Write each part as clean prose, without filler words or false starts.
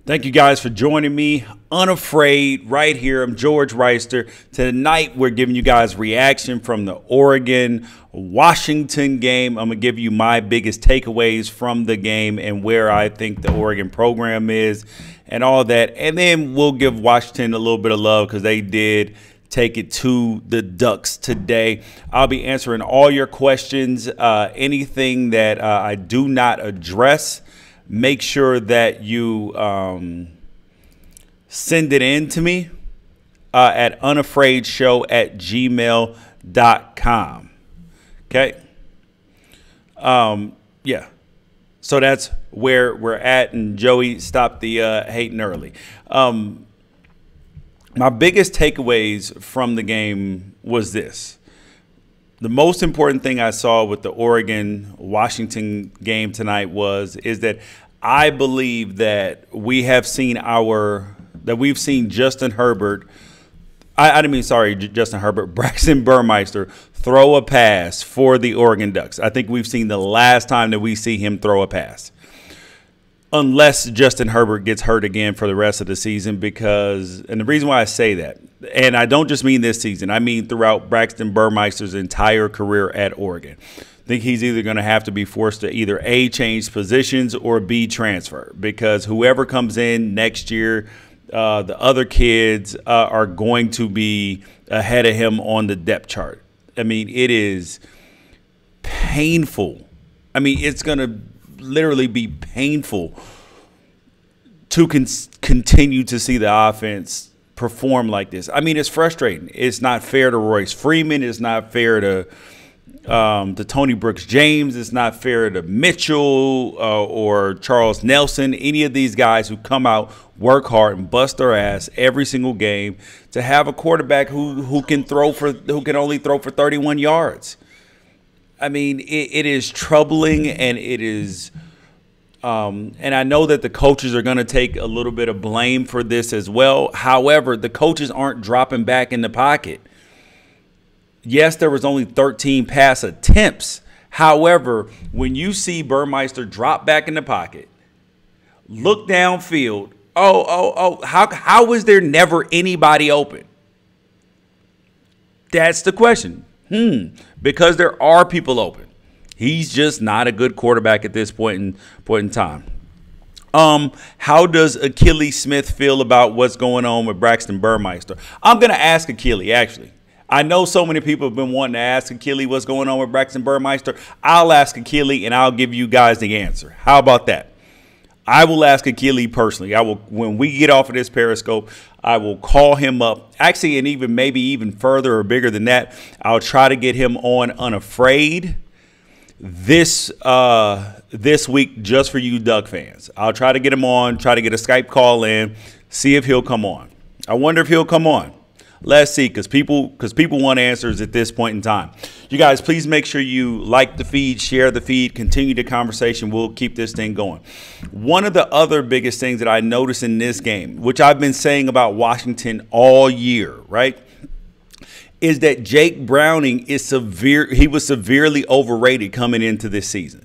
Thank you guys for joining me. Unafraid right here. I'm George Reister. Tonight we're giving you guys reaction from the Oregon-Washington game. I'm going to give you my biggest takeaways from the game and where I think the Oregon program is and all that. And then we'll give Washington a little bit of love because they did take it to the Ducks today. I'll be answering all your questions. Anything that I do not address, make sure that you send it in to me at unafraidshow@gmail.com. Okay. Yeah. So that's where we're at. And Joey, stop the hating early. My biggest takeaways from the game was this. The most important thing I saw with the Oregon-Washington game tonight is that I believe that we've seen Justin Herbert. Justin Herbert, Braxton Burmeister throw a pass for the Oregon Ducks. I think we've seen the last time that we see him throw a pass. Unless Justin Herbert gets hurt again for the rest of the season, and the reason why I say that, and I don't just mean this season, I mean throughout Braxton Burmeister's entire career at Oregon. I think he's either going to have to be forced to either A, change positions, or B, transfer, because whoever comes in next year, the other kids are going to be ahead of him on the depth chart. I mean, it is painful. I mean, it's going to literally be painful to continue to see the offense perform like this. I mean, it's frustrating. It's not fair to Royce Freeman. It's not fair to Tony Brooks James. It's not fair to Mitchell or Charles Nelson, any of these guys who come out, work hard, and bust their ass every single game, to have a quarterback who can only throw for 31 yards. I mean, it is troubling, and it is and I know that the coaches are going to take a little bit of blame for this as well. However, the coaches aren't dropping back in the pocket. Yes, there was only 13 pass attempts. However, when you see Burmeister drop back in the pocket, look downfield, how was there never anybody open? That's the question. Because there are people open. He's just not a good quarterback at this point in time. How does Akili Smith feel about what's going on with Braxton Burmeister? I'm going to ask Akili, actually. I know so many people have been wanting to ask Akili what's going on with Braxton Burmeister. I'll ask Akili, and I'll give you guys the answer. How about that? I will ask Akili personally. When we get off of this Periscope, I will call him up. Actually, and maybe even further or bigger than that, I'll try to get him on Unafraid this week, just for you Duck fans. I'll try to get him on, try to get a Skype call in, see if he'll come on. I wonder if he'll come on. Let's see, because people want answers at this point in time. You guys, please make sure you like the feed, share the feed, continue the conversation. We'll keep this thing going. One of the other biggest things that I noticed in this game, which I've been saying about Washington all year, right, is that Jake Browning is he was severely overrated coming into this season.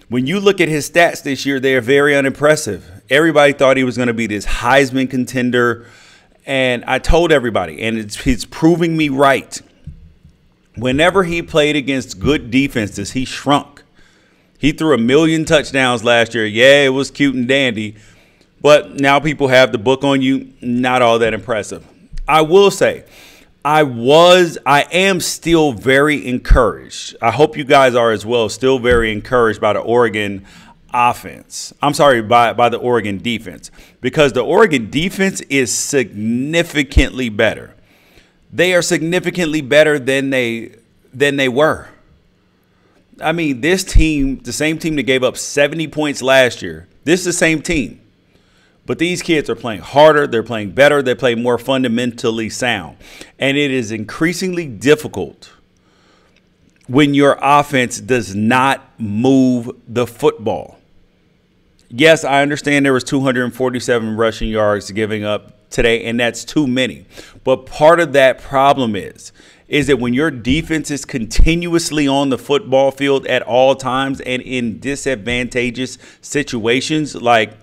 When you look at his stats this year, they are very unimpressive. Everybody thought he was going to be this Heisman contender. And I told everybody, and he's proving me right. Whenever he played against good defenses, he shrunk. He threw 1 million touchdowns last year. Yeah, it was cute and dandy. But now people have the book on you. Not all that impressive. I will say, I am still very encouraged. I hope you guys are as well, still very encouraged by the Oregon offense. I'm sorry, by the Oregon defense, because the Oregon defense is significantly better. They are significantly better than they were. I mean, this team, the same team that gave up 70 points last year, this is the same team. But these kids are playing harder, they're playing better, they play more fundamentally sound. And it is increasingly difficult when your offense does not move the football. Yes, I understand there was 247 rushing yards giving up today, and that's too many. But part of that problem is that when your defense is continuously on the football field at all times and in disadvantageous situations, like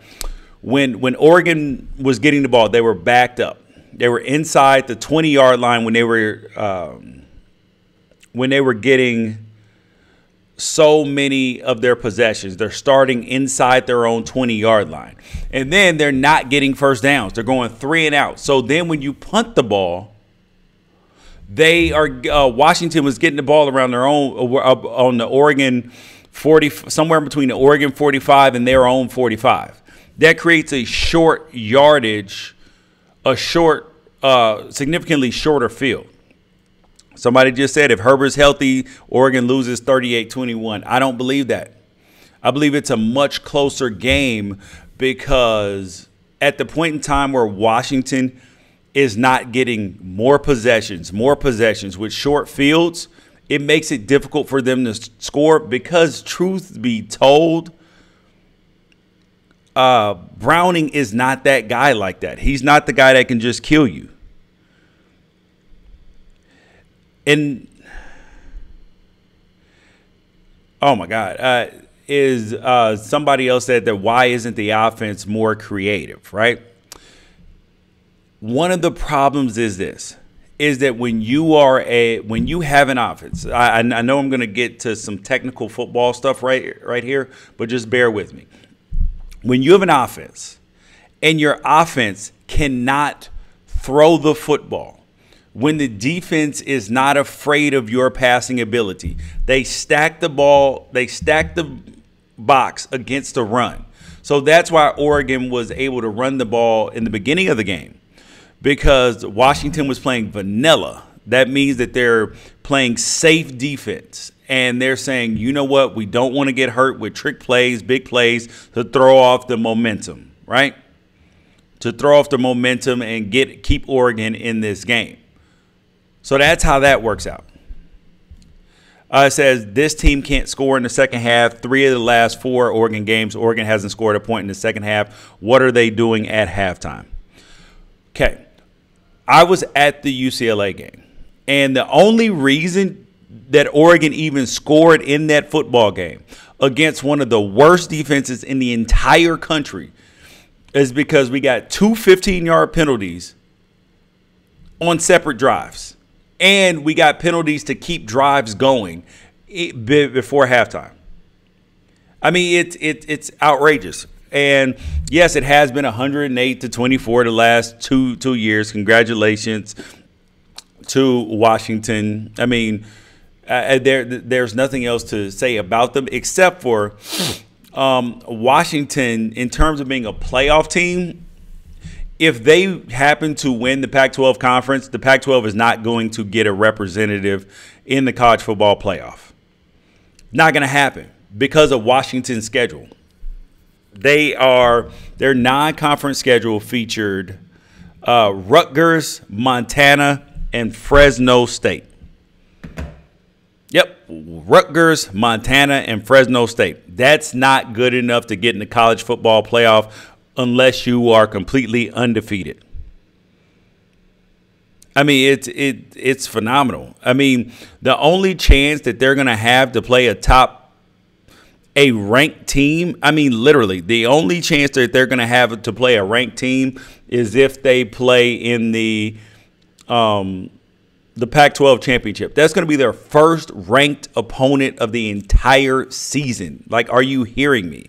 when Oregon was getting the ball, they were backed up. They were inside the 20-yard line when they were getting so many of their possessions. They're starting inside their own 20-yard line. And then they're not getting first downs. They're going 3 and out. So then when you punt the ball, they are Washington was getting the ball around their own on the Oregon 40, somewhere between the Oregon 45 and their own 45. That creates a short yardage, significantly shorter field. Somebody just said if Herbert's healthy, Oregon loses 38-21. I don't believe that. I believe it's a much closer game because at the point in time where Washington is not getting more possessions with short fields, it makes it difficult for them to score because, truth be told, Browning is not that guy like that. He's not the guy that can just kill you. And, oh, my God, somebody else said that why isn't the offense more creative, right? One of the problems is this, is that when you have an offense, I know I'm going to get to some technical football stuff right here, but just bear with me. When you have an offense and your offense cannot throw the football, when the defense is not afraid of your passing ability, they stack the box against the run. So that's why Oregon was able to run the ball in the beginning of the game, because Washington was playing vanilla. That means that they're playing safe defense. And they're saying, you know what, we don't want to get hurt with trick plays, big plays to throw off the momentum, right? To throw off the momentum and keep Oregon in this game. So that's how that works out. It says this team can't score in the second half. 3 of the last 4 Oregon games, Oregon hasn't scored a point in the second half. What are they doing at halftime? Okay, I was at the UCLA game, and the only reason that Oregon even scored in that football game against one of the worst defenses in the entire country is because we got 2 15-yard penalties on separate drives. And we got penalties to keep drives going before halftime. I mean, it's outrageous. And yes, it has been 108-24 the last two years. Congratulations to Washington. I mean, there's nothing else to say about them except for Washington in terms of being a playoff team. If they happen to win the Pac-12 conference, the Pac-12 is not going to get a representative in the college football playoff. Not going to happen because of Washington's schedule. Their non-conference schedule featured Rutgers, Montana, and Fresno State. Yep, Rutgers, Montana, and Fresno State. That's not good enough to get in the college football playoff unless you are completely undefeated. I mean, it's phenomenal. I mean, the only chance that they're going to have to play a ranked team, I mean, literally, the only chance that they're going to have to play a ranked team is if they play in the Pac-12 championship. That's going to be their first ranked opponent of the entire season. Like, are you hearing me?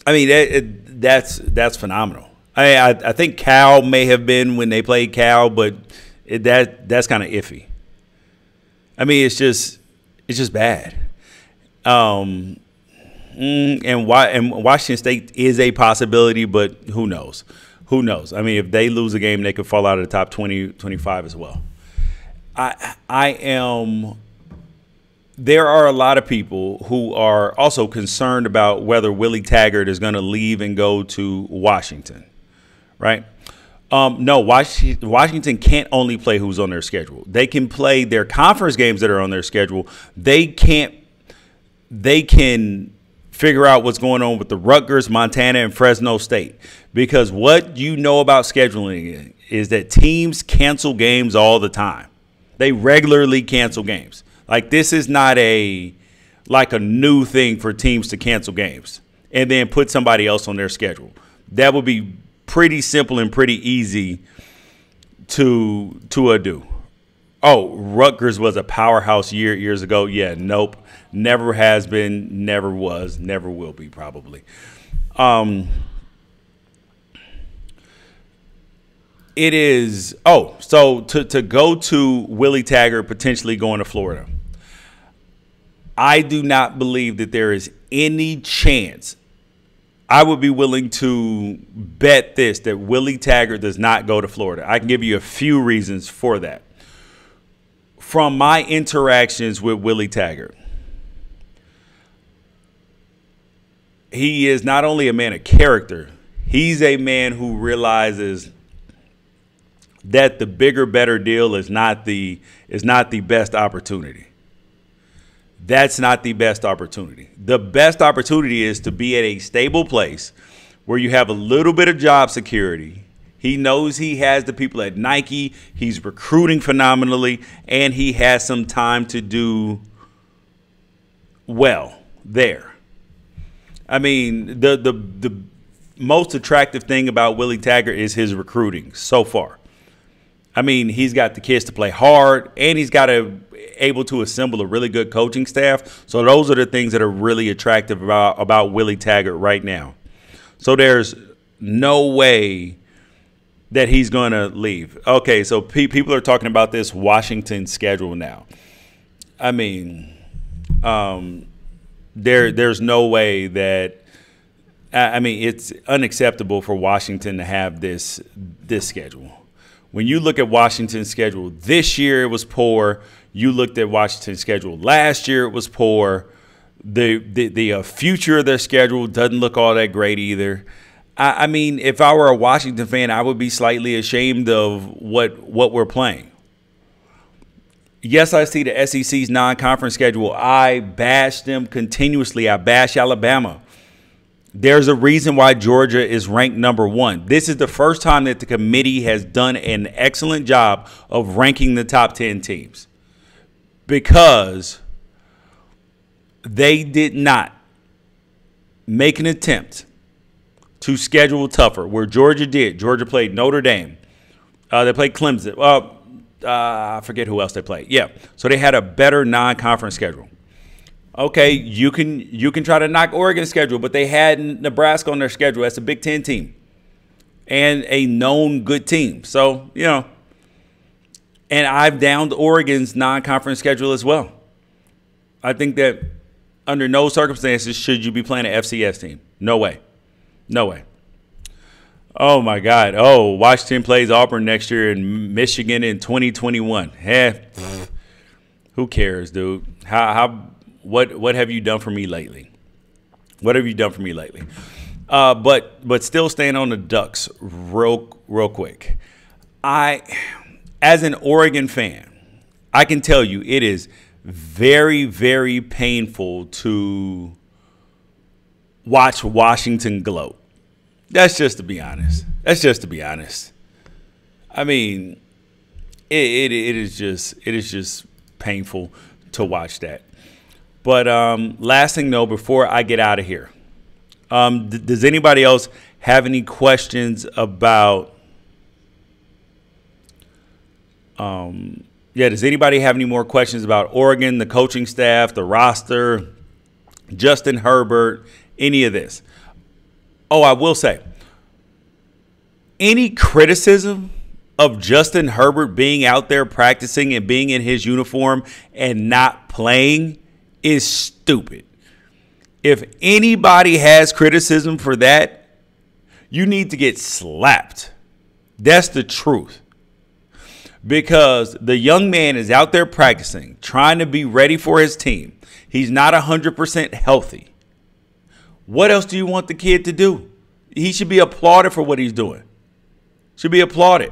I mean, that's phenomenal. I think Cal may have been when they played Cal, but that's kind of iffy. I mean, it's just bad. And Washington State is a possibility, but who knows? Who knows? I mean, if they lose a game, they could fall out of the top 20, 25 as well. There are a lot of people who are also concerned about whether Willie Taggart is going to leave and go to Washington, right? No, Washington can't only play who's on their schedule. They can play their conference games that are on their schedule. They can figure out what's going on with the Rutgers, Montana, and Fresno State. Because what you know about scheduling is that teams cancel games all the time. They regularly cancel games. Like, this is not like a new thing for teams to cancel games. and then put somebody else on their schedule. That would be pretty simple and pretty easy to do. Oh, Rutgers was a powerhouse years ago. Yeah, nope. Never has been, never was, never will be probably. It is, so to go to Willie Taggart potentially going to Florida, I do not believe that there is any chance. I would be willing to bet this, that Willie Taggart does not go to Florida. I can give you a few reasons for that. From my interactions with Willie Taggart, he is not only a man of character, he's a man who realizes that the bigger, better deal is not the best opportunity. That's not the best opportunity. The best opportunity is to be at a stable place where you have a little bit of job security. He knows he has the people at Nike. He's recruiting phenomenally, and he has some time to do well there. I mean, the most attractive thing about Willie Taggart is his recruiting so far. I mean, he's got the kids to play hard, and he's got able to assemble a really good coaching staff. So those are the things that are really attractive about Willie Taggart right now. So there's no way that he's going to leave. Okay, so people are talking about this Washington schedule now. I mean, there's no way that – I mean, it's unacceptable for Washington to have this schedule. When you look at Washington's schedule this year, it was poor. You looked at Washington's schedule last year, it was poor. The future of their schedule doesn't look all that great either. I mean, if I were a Washington fan, I would be slightly ashamed of what we're playing. Yes, I see the SEC's non-conference schedule. I bash them continuously. I bash Alabama. There's a reason why Georgia is ranked #1. This is the first time that the committee has done an excellent job of ranking the top 10 teams, because they did not make an attempt to schedule tougher, where Georgia did. Georgia played Notre Dame. They played Clemson. I forget who else they played. Yeah, so they had a better non-conference schedule. Okay, you can try to knock Oregon's schedule, but they had Nebraska on their schedule. That's a Big Ten team and a known good team. So, you know, and I've downed Oregon's non-conference schedule as well. I think that under no circumstances should you be playing an FCS team. No way. No way. Oh, my God. Oh, Washington plays Auburn next year and Michigan in 2021. Who cares, dude? What have you done for me lately? What have you done for me lately? But still staying on the Ducks real quick. As an Oregon fan, I can tell you it is very, very painful to watch Washington gloat. That's just to be honest. I mean, it is just painful to watch that. But last thing, though, before I get out of here, does anybody else have any questions about does anybody have any more questions about Oregon, the coaching staff, the roster, Justin Herbert, any of this? Oh, I will say, any criticism of Justin Herbert being out there practicing and being in his uniform and not playing is stupid. If anybody has criticism for that, you need to get slapped. That's the truth. Because the young man is out there practicing, trying to be ready for his team. He's not 100% healthy. What else do you want the kid to do? He should be applauded for what he's doing. Should be applauded.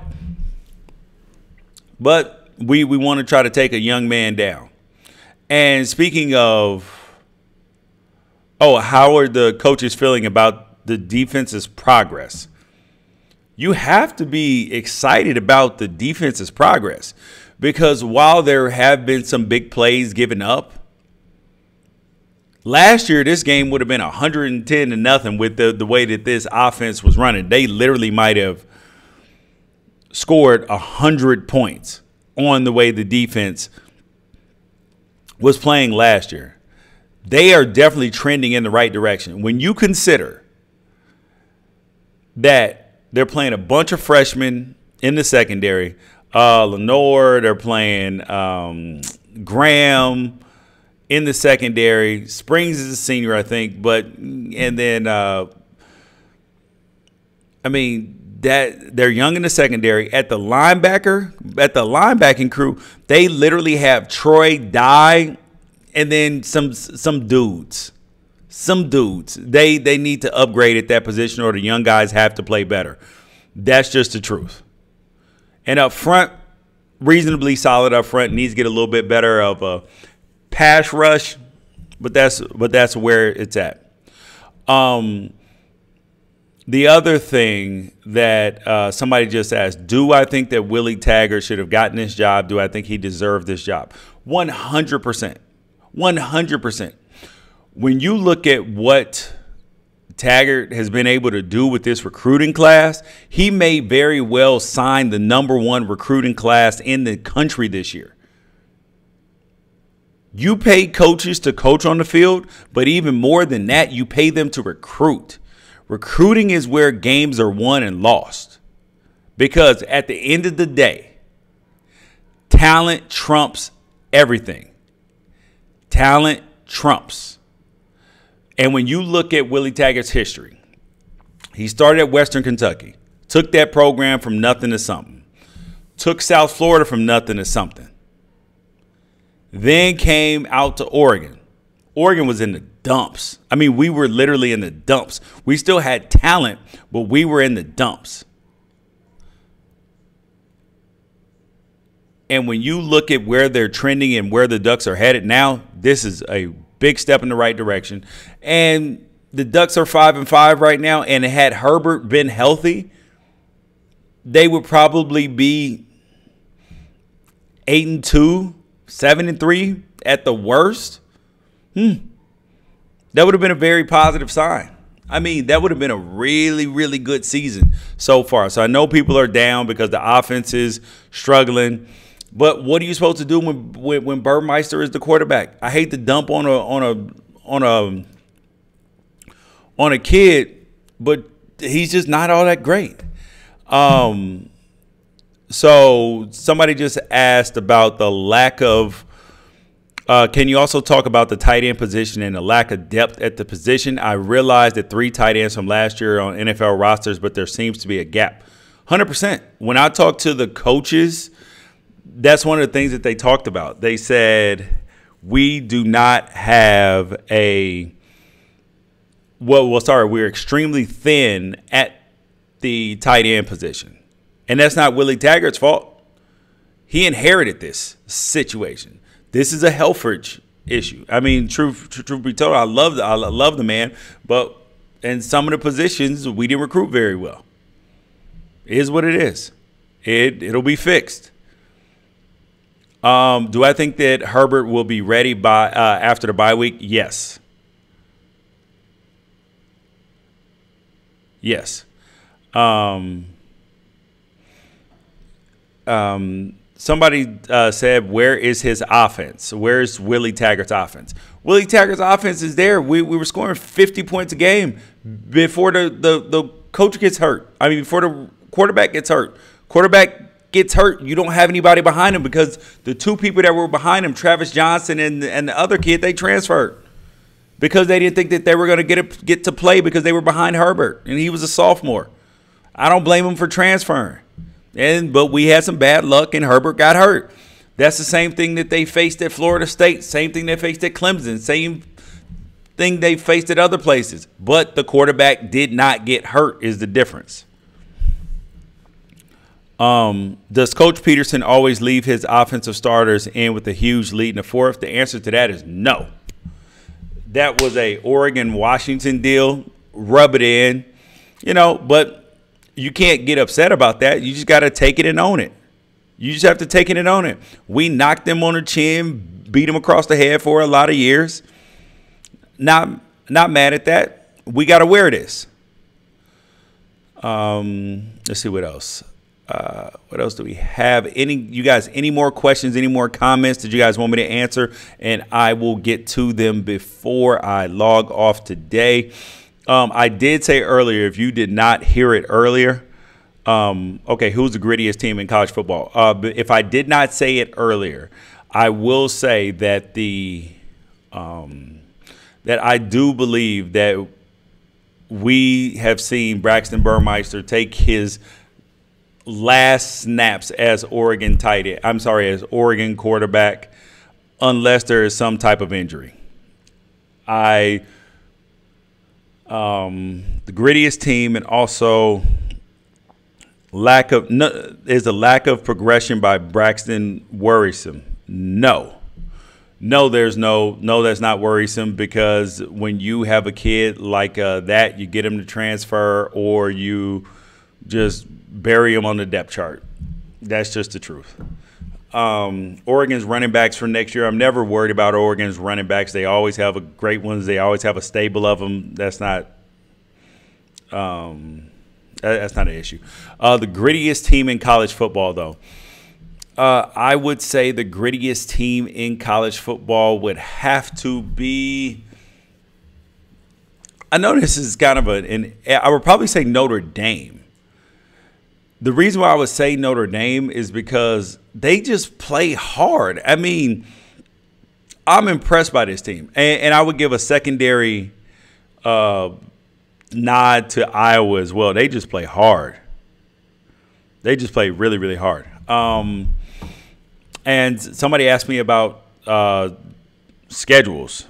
But we want to try to take a young man down. And speaking of, how are the coaches feeling about the defense's progress? You have to be excited about the defense's progress, because while there have been some big plays given up, Last year, this game would have been 110-0 with the way that this offense was running. They literally might have scored 100 points on the way the defense was playing last year. They are definitely trending in the right direction. When you consider that they're playing a bunch of freshmen in the secondary, Lenore, they're playing Graham in the secondary. Springs is a senior, I think, and then that they're young in the secondary. At the linebacking crew, they literally have Troy Dye and then some dudes. They need to upgrade at that position, or the young guys have to play better. That's just the truth. And up front, reasonably solid up front. Needs to get a little bit better of a pass rush, but that's where it's at. The other thing that somebody just asked, do I think that Willie Taggart should have gotten this job? Do I think he deserved this job? 100%. 100%. When you look at what Taggart has been able to do with this recruiting class, he may very well sign the #1 recruiting class in the country this year. You pay coaches to coach on the field, but even more than that, you pay them to recruit. Recruiting is where games are won and lost. Because at the end of the day, talent trumps everything. Talent trumps. And when you look at Willie Taggart's history, he started at Western Kentucky, took that program from nothing to something, took South Florida from nothing to something, then came out to Oregon. Oregon was in the dumps. I mean, we were literally in the dumps. We still had talent, but we were in the dumps. And when you look at where they're trending and where the Ducks are headed now, this is a big step in the right direction. And the Ducks are 5-5 right now. And had Herbert been healthy, they would probably be 8-2, 7-3 at the worst. That would have been a very positive sign. I mean, that would have been a really, really good season so far. So I know people are down because the offense is struggling. But what are you supposed to do when Burmeister is the quarterback? I hate to dump on a kid, but he's just not all that great. So somebody just asked about the lack of. Can you also talk about the tight end position and the lack of depth at the position? I realized that 3 tight ends from last year on NFL rosters, but there seems to be a gap. 100%. When I talked to the coaches, that's one of the things that they talked about. They said, we do not have we're extremely thin at the tight end position. And that's not Willie Taggart's fault. He inherited this situation. This is a Helfrich issue. I mean, truth be told, I love the man, but in some of the positions, we didn't recruit very well. It is what it is. It'll be fixed. Do I think that Herbert will be ready by after the bye week? Yes. Yes. Somebody said, where is his offense? Where's Willie Taggart's offense? Willie Taggart's offense is there. We were scoring 50 points a game before the coach gets hurt. I mean, before the quarterback gets hurt. Quarterback gets hurt, you don't have anybody behind him because the 2 people that were behind him, Travis Johnson and the other kid, they transferred because they didn't think that they were going to get to play because they were behind Herbert, and he was a sophomore. I don't blame him for transferring. But we had some bad luck, and Herbert got hurt. That's the same thing that they faced at Florida State, same thing they faced at Clemson, same thing they faced at other places. But the quarterback did not get hurt is the difference. Does Coach Peterson always leave his offensive starters in with a huge lead in the fourth? The answer to that is no. That was a Oregon-Washington deal. Rub it in, but you can't get upset about that. You just got to take it and own it. You just have to take it and own it. We knocked them on the chin, beat them across the head for a lot of years. Not mad at that. We got to wear this. Let's see what else. What else do we have? You guys, any more questions, any more comments that you guys want me to answer? And I will get to them before I log off today. I did say earlier, if you did not hear it earlier, okay, who's the grittiest team in college football? But if I did not say it earlier, I will say that that I do believe that we have seen Braxton Burmeister take his last snaps as Oregon as Oregon quarterback, unless there is some type of injury. The grittiest team, and also is a lack of progression by Braxton worrisome? No, that's not worrisome, because when you have a kid like that, you get him to transfer or you just bury him on the depth chart. That's just the truth. Oregon's running backs for next year, I'm never worried about Oregon's running backs. They always have a great ones. They always have a stable of them. That's not an issue. The grittiest team in college football, though. I would say the grittiest team in college football would have to be, I know this is kind of I would probably say Notre Dame. The reason why I would say Notre Dame is because they just play hard. I mean, I'm impressed by this team. And I would give a secondary nod to Iowa as well. They just play hard. They just play really, really hard. And somebody asked me about schedules.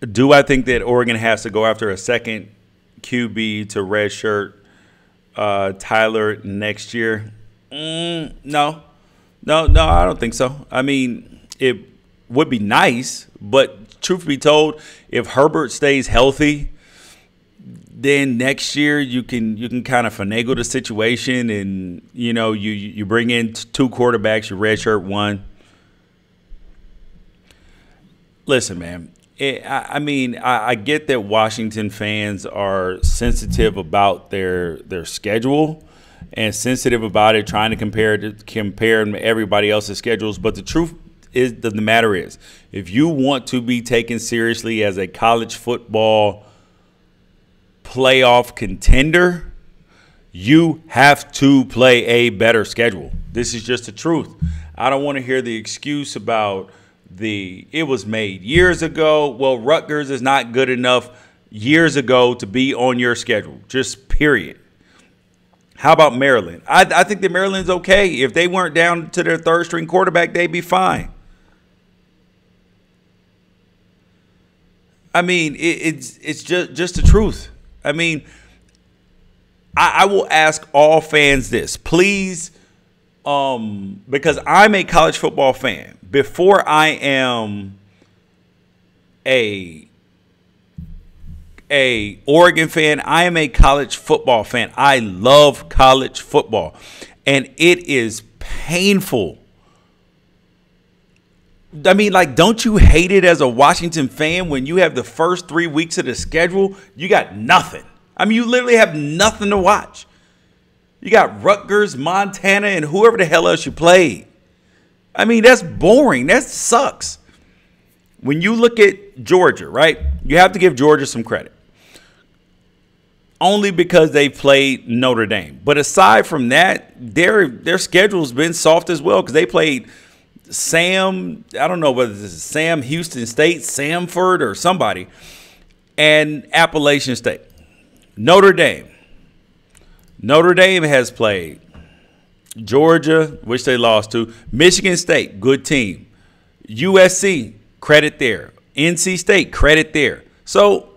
Do I think that Oregon has to go after a second QB to redshirt Tyler next year? No, I don't think so. I mean, it would be nice, but truth be told, if Herbert stays healthy, then next year you can kind of finagle the situation, and you bring in two quarterbacks, you redshirt one. Listen, man. I get that Washington fans are sensitive about their schedule and sensitive about it, trying to compare everybody else's schedules. But the truth is, the matter is, if you want to be taken seriously as a college football playoff contender, you have to play a better schedule. This is just the truth. I don't want to hear the excuse about it was made years ago. Well, Rutgers is not good enough years ago to be on your schedule, just period. How about Maryland? I think that Maryland's okay. If they weren't down to their third string quarterback, they'd be fine. I mean, it's just the truth. I mean, I will ask all fans this, please, because I'm a college football fan. Before I am a Oregon fan, I am a college football fan. I love college football, and it is painful. I mean, like, don't you hate it as a Washington fan when you have the first 3 weeks of the schedule, you got nothing? I mean, you literally have nothing to watch. You got Rutgers, Montana, and whoever the hell else you played. I mean, that's boring. That sucks. When you look at Georgia, right, you have to give Georgia some credit. Only because they played Notre Dame. But aside from that, their schedule's been soft as well, because they played Sam, I don't know whether this is Sam Houston State, Samford, or somebody, and Appalachian State. Notre Dame has played Georgia, which they lost to, Michigan State, good team, USC, credit there, NC State, credit there. So,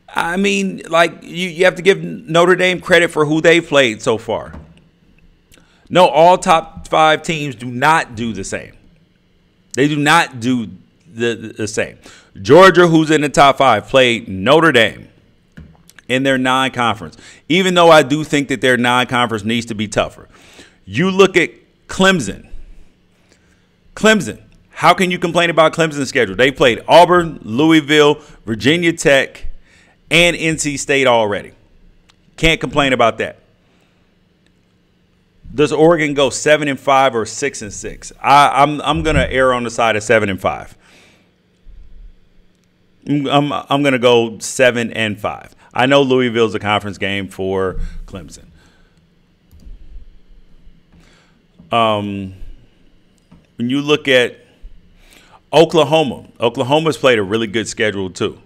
I mean, like, you have to give Notre Dame credit for who they've played so far. No, all top 5 teams do not do the same. They do not do the same. Georgia, who's in the top 5, played Notre Dame in their non-conference, even though I do think that their non-conference needs to be tougher. You look at Clemson. How can you complain about Clemson's schedule? They played Auburn, Louisville, Virginia Tech, and NC State already. Can't complain about that. Does Oregon go 7-5 or 6-6? I'm gonna err on the side of 7-5. I'm gonna go 7-5. I know Louisville's a conference game for Clemson. When you look at Oklahoma's played a really good schedule too.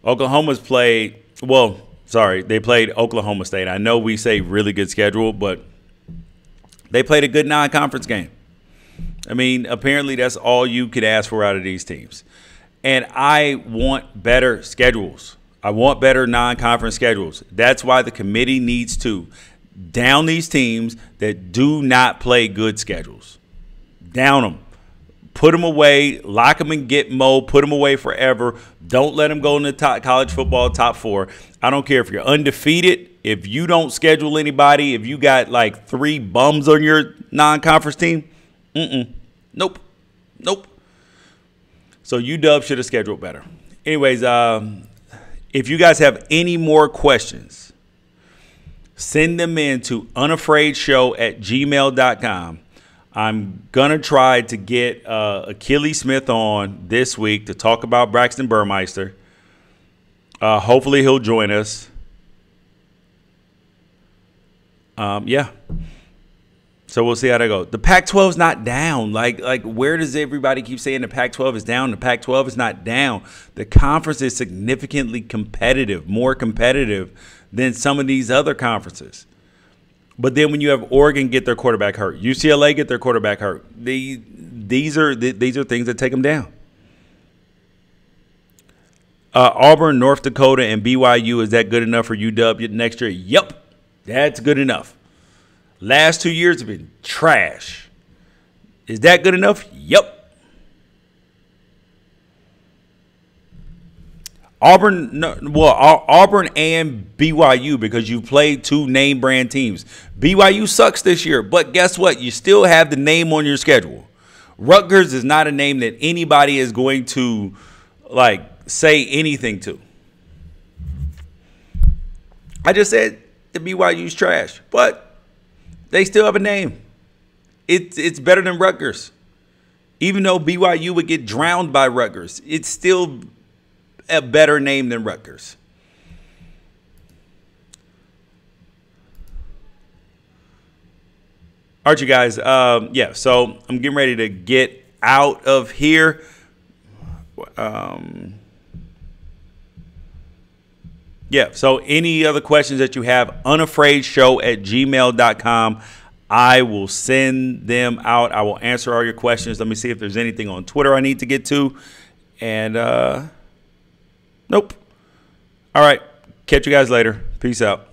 They played Oklahoma State. I know we say really good schedule, but they played a good non-conference game. I mean, apparently that's all you could ask for out of these teams. And I want better schedules. I want better non-conference schedules. That's why the committee needs to down these teams that do not play good schedules. Down them. Put them away. Lock them in Gitmo. Put them away forever. Don't let them go in the college football top 4. I don't care if you're undefeated. If you don't schedule anybody, if you got like 3 bums on your non-conference team, nope. So UW should have scheduled better. Anyways, if you guys have any more questions, send them in to unafraidshow@gmail.com. I'm going to try to get Achilles Smith on this week to talk about Braxton Burmeister. Hopefully he'll join us. Yeah. So we'll see how that goes. The Pac-12 is not down. Like where does everybody keep saying the Pac-12 is down? The Pac-12 is not down. The conference is significantly competitive, more competitive than some of these other conferences. But then when you have Oregon get their quarterback hurt, UCLA get their quarterback hurt, these are things that take them down. Auburn, North Dakota, and BYU, is that good enough for UW next year? Yep, that's good enough. Last 2 years have been trash. Is that good enough? Yep. Auburn and BYU, because you played 2 name brand teams. BYU sucks this year, but guess what? You still have the name on your schedule. Rutgers is not a name that anybody is going to say anything to. I just said the BYU's trash, but they still have a name. It's better than Rutgers. Even though BYU would get drowned by Rutgers, it's still a better name than Rutgers. All right, you guys. Yeah, so I'm getting ready to get out of here. Yeah, so any other questions that you have, unafraidshow@gmail.com. I will send them out. I will answer all your questions. Let me see if there's anything on Twitter I need to get to. And nope. All right. Catch you guys later. Peace out.